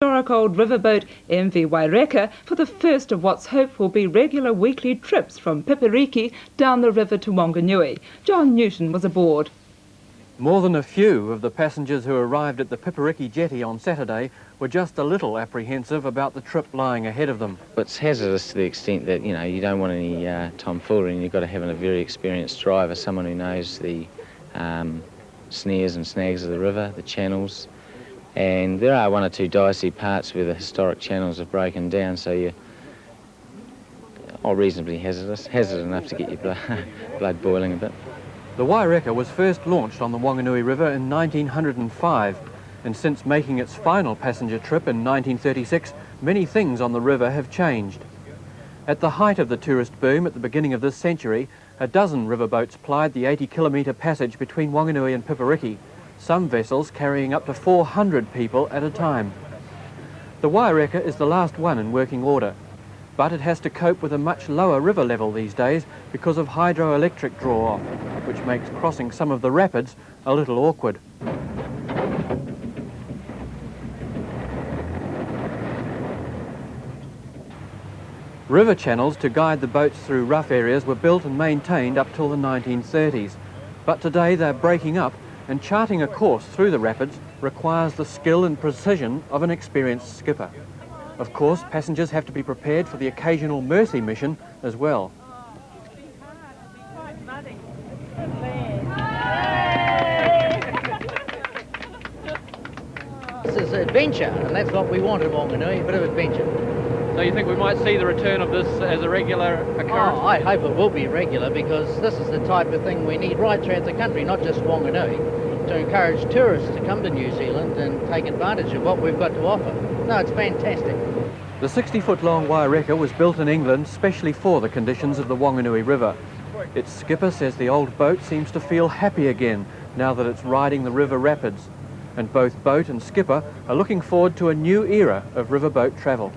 historic old riverboat MV Waireka for the first of what's hoped will be regular weekly trips from Pipiriki down the river to Whanganui. John Newton was aboard. More than a few of the passengers who arrived at the Pipiriki jetty on Saturday were just a little apprehensive about the trip lying ahead of them. It's hazardous to the extent that, you don't want any tomfoolery, and you've got to have a very experienced driver, someone who knows the snares and snags of the river, the channels, and there are one or two dicey parts where the historic channels have broken down, so you're reasonably hazardous enough to get your blood boiling a bit. The Waireka was first launched on the Whanganui River in 1905, and since making its final passenger trip in 1936, many things on the river have changed. At the height of the tourist boom at the beginning of this century, a dozen riverboats plied the 80-kilometre passage between Whanganui and Pipiriki, some vessels carrying up to 400 people at a time. The Waireka is the last one in working order, but it has to cope with a much lower river level these days because of hydroelectric draw-off, which makes crossing some of the rapids a little awkward. River channels to guide the boats through rough areas were built and maintained up till the 1930s, but today they're breaking up, and charting a course through the rapids requires the skill and precision of an experienced skipper. Of course, passengers have to be prepared for the occasional mercy mission as well. This is adventure, and that's what we want at Whanganui, a bit of adventure. So you think we might see the return of this as a regular occurrence? Oh, I hope it will be regular, because this is the type of thing we need right throughout the country, not just Whanganui, to encourage tourists to come to New Zealand and take advantage of what we've got to offer. No, it's fantastic. The 60-foot-long Waireka was built in England specially for the conditions of the Whanganui River. Its skipper says the old boat seems to feel happy again now that it's riding the river rapids, and both boat and skipper are looking forward to a new era of riverboat travel.